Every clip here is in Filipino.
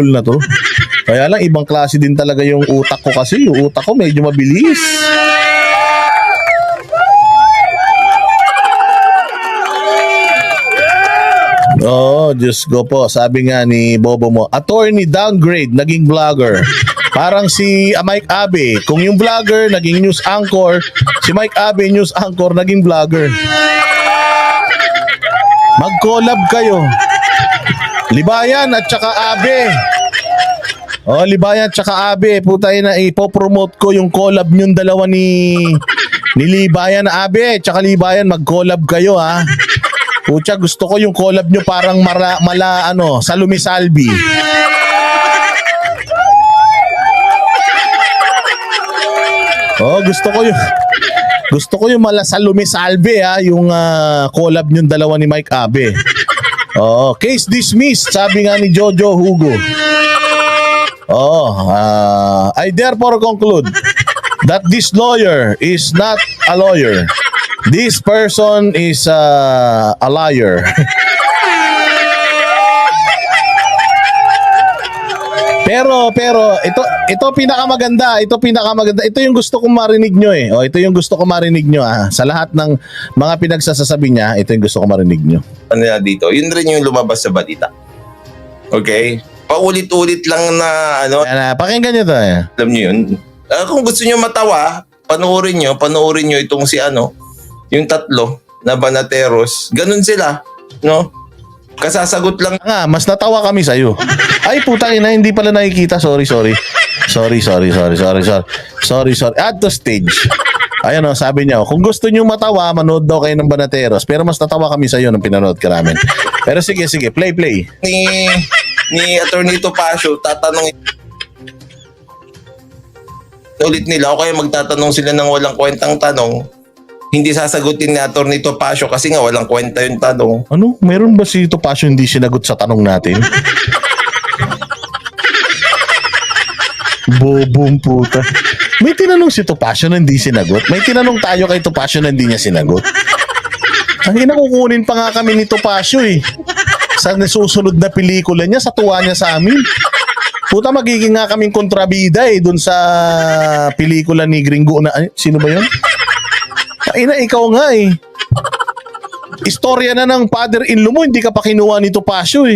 na to. Kaya lang, ibang klase din talaga yung utak ko kasi. Yung utak ko medyo mabilis. Oo, Diyos ko po. Sabi nga ni Bobo mo, attorney downgrade, naging vlogger. Parang si Mike Abe. Kung yung vlogger, naging news anchor. Si Mike Abe, news anchor, naging vlogger. Mag-collab kayo. Libayan at saka Abe. Oh, Libayan at saka Abe. Putay na, ipopromote ko yung collab nyong dalawa ni Libayan na Abe. Tsaka Libayan, mag-collab kayo ha. Pucha, gusto ko yung collab nyo parang Salumi Salvi. Oh, gusto ko yung Salumi Salvi ha, yung collab nyong dalawa ni Mike Abe. Oh, case dismissed, sabi nga ni Jojo Hugo. Oh, I therefore conclude that this lawyer is not a lawyer. This person is a liar. Pero ito pinakamaganda. Ito yung gusto kong marinig nyo eh. Oh, ito yung gusto kong marinig nyo ah. Sa lahat ng mga pinagsasasabi niya, ito yung gusto kong marinig nyo. Ano na dito? Yun rin yung lumabas sa balita. Okay? Paulit-ulit lang na ano. Pakinggan nyo to eh. Alam nyo yun. Kung gusto nyo matawa, panoorin nyo itong si yung tatlo na Banateros. Ganun sila, no? Kasasagot lang. Mas natawa kami sa'yo. Ay, putang ina, hindi pala nakikita. Sorry. At the stage. Ayan o, sabi niya, kung gusto niyo matawa, manood daw kayo ng Banateros. Pero mas natawa kami sa'yo nung pinanood ka namin. Pero sige, play. Ni Attorney Topacio, tatanong ulit nila o kaya magtatanong sila ng walang kwentang tanong. Hindi sasagutin ni Attorney Topacio kasi nga walang kwenta yung tanong. Ano? Meron ba si Topacio hindi sinagot sa tanong natin? Bobong puta. May tinanong si Topacio na hindi sinagot. May tinanong tayo kay Topacio na hindi niya sinagot. Ang inakukunin pa nga kami ni Topacio eh. Sa nasusunod na pelikula niya, sa tuwa niya sa amin. Puta, magiging nga kaming kontrabida eh dun sa pelikula ni Gringo na, sino ba yun? Ina, ikaw nga eh. Istorya na ng father-in-law mo, hindi ka pa kinuha ni Topacio eh.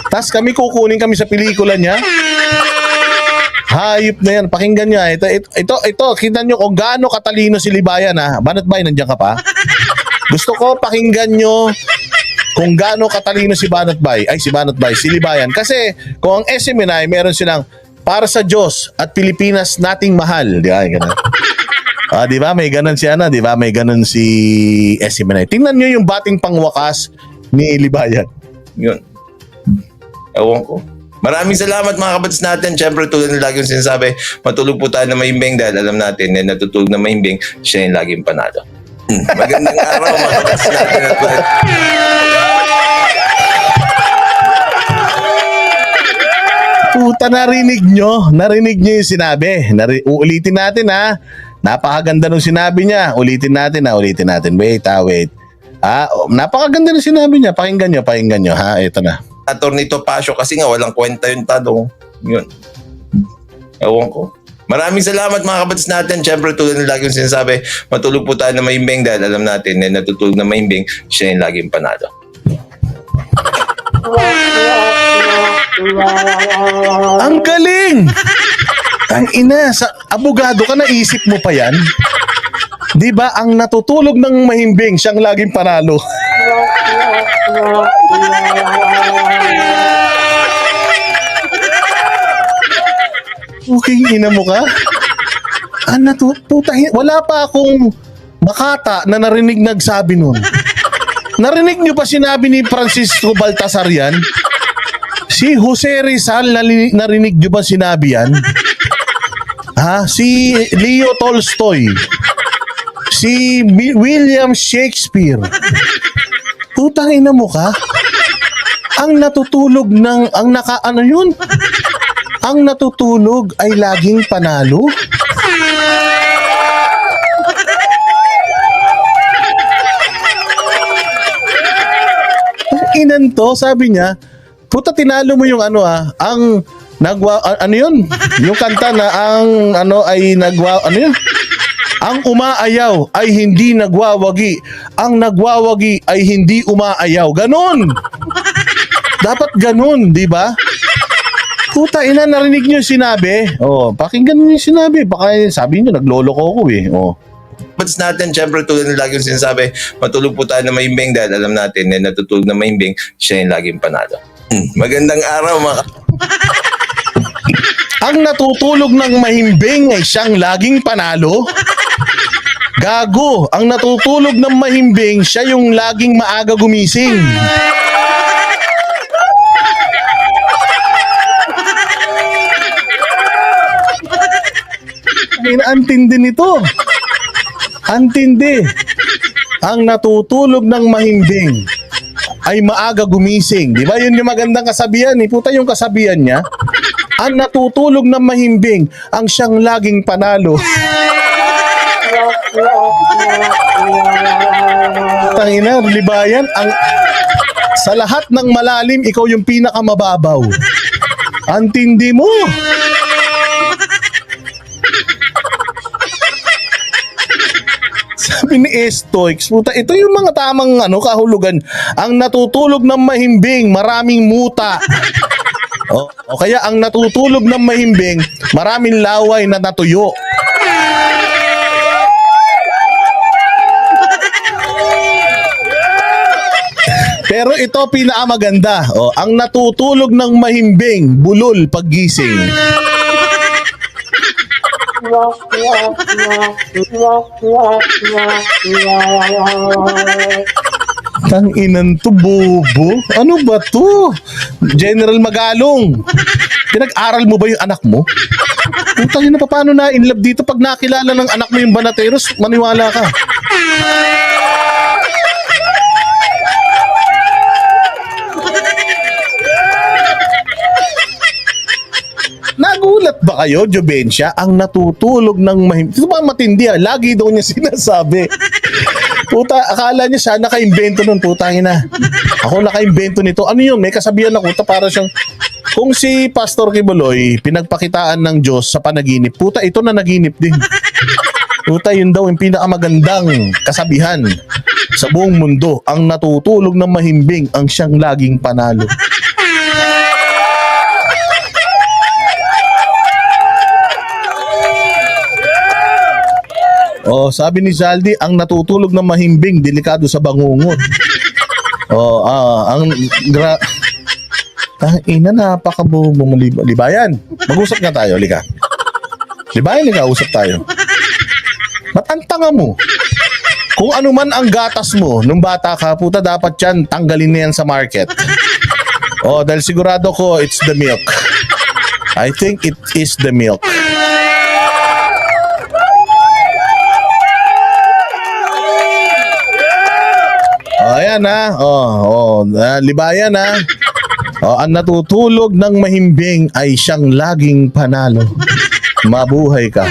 Tapos kukunin kami sa pelikula niya. Hayop na yan, pakinggan niya. Ito, kita nyo kung gaano katalino si Libayan ha. Banat Bay, nandiyan ka pa? Gusto ko pakinggan nyo kung gaano katalino si Banat Bay. Si Libayan. Kasi kung ang SMNI, meron silang para sa Diyos at Pilipinas nating mahal. Di ba? Ganun. Di ba? May ganun si Ana, di ba? May ganun si SMNI. Tingnan nyo yung bating pangwakas ni Libayan. Yun. Ewan ko. Maraming salamat mga kapatid natin. Siyempre, tulad ng lagi yung sinasabi, matulog po tayo na mahimbing dahil alam natin na natutulog na mahimbing, siya yung laging panalo. Magandang araw mga kapatid natin. Puta, narinig nyo yung sinabi. Uulitin natin ha. Napakaganda nung sinabi niya. Ulitin natin. Wait. Napakaganda nung sinabi niya. Pakinggan nyo ha. Ito na. Attorney Topacio kasi nga walang kwenta yung tanong. Yun. Ewan ko. Maraming salamat mga kapatid natin. Siyempre, tulad ng lagi yung sinasabi, matulog po tayo na mahimbing dahil alam natin na natutulog na mahimbing, siya yung laging panalo. Ang galing! Ang ina, sa abogado ka, naisip mo pa yan? Di ba, ang natutulog ng mahimbing, siyang laging panalo. Okay, ina mo ka? Wala pa akong makata na narinig nagsabi nun. Narinig niyo pa sinabi ni Francisco Baltasar yan? Si Jose Rizal, narinig niyo ba sinabi yan? Si Leo Tolstoy. Si William Shakespeare. Putang ina mo ka? Ang natutulog ang natutulog ay laging panalo? Ang inan to, sabi niya, Puta, tinalo mo yung ano ang ano yun? Yung kanta na ang ano ay ano yun? Ang umaayaw ay hindi nagwawagi. Ang nagwawagi ay hindi umaayaw. Ganon! Dapat ganon, di ba? Puta, ina, narinig nyo yung sinabi? Oh, pakinggan nyo yung sinabi. Baka sabi nyo, nagloloko ako eh. Oh. Bads natin, syempre tulad ng lagi yung sinasabi, matulog po tayo na mahimbing dahil alam natin na natutulog na mahimbing, siya yung laging panalo. Magandang araw mga Ang natutulog ng mahimbing ay siyang laging panalo? Gago, ang natutulog ng mahimbing, siya yung laging maaga gumising. Antindi nito. Antindi. Ang natutulog ng mahimbing ay maaga gumising. Di ba? Yun yung magandang kasabihan. Puta, yung kasabihan niya. Ang natutulog ng mahimbing ang siyang laging panalo. Tangina, libayan. Sa lahat ng malalim, ikaw yung pinakamababaw. Antindi mo. Sabi ni Estoix, puta, ito yung mga tamang kahulugan. Ang natutulog ng mahimbing, maraming muta. O kaya ang natutulog ng mahimbing, maraming laway na natuyo. Pero ito pinakamaganda. Ang natutulog ng mahimbing, bulol paggising. Tang inan to, bobo. Ano ba to? General Magalong. Pinag-aral mo ba yung anak mo? Putang ina, paano na in love dito pag nakilala ng anak mo yung Banateros? Maniwala ka. Nagulat ba kayo, Jobensya? Ang natutulog ng mahimbing. Ito ba matindi? Lagi daw niya sinasabi. Puta, akala niya siya naka-invento nun. Putangin na. Ako naka-invento nito. Ano yun? May kasabihan ako. Para siyang, kung si Pastor Kibuloy pinagpakitaan ng Diyos sa panaginip, puta, ito na naginip din. Puta, yun daw yung pinakamagandang kasabihan sa buong mundo. Ang natutulog ng mahimbing ang siyang laging panalo. Sabi ni Zaldi, ang natutulog ng mahimbing, delikado sa bangungot. Napakabobo mo, Libayan. Mag-usap nga tayo, lika. Libayan, lika, usap tayo. Ba't ang tanga mo? Kung ano man ang gatas mo, nung bata ka, puta, dapat yan, tanggalin na yan sa market. Dahil sigurado ko, it's the milk. I think it is the milk. Ayan Libayan ang natutulog ng mahimbing ay siyang laging panalo. Mabuhay ka.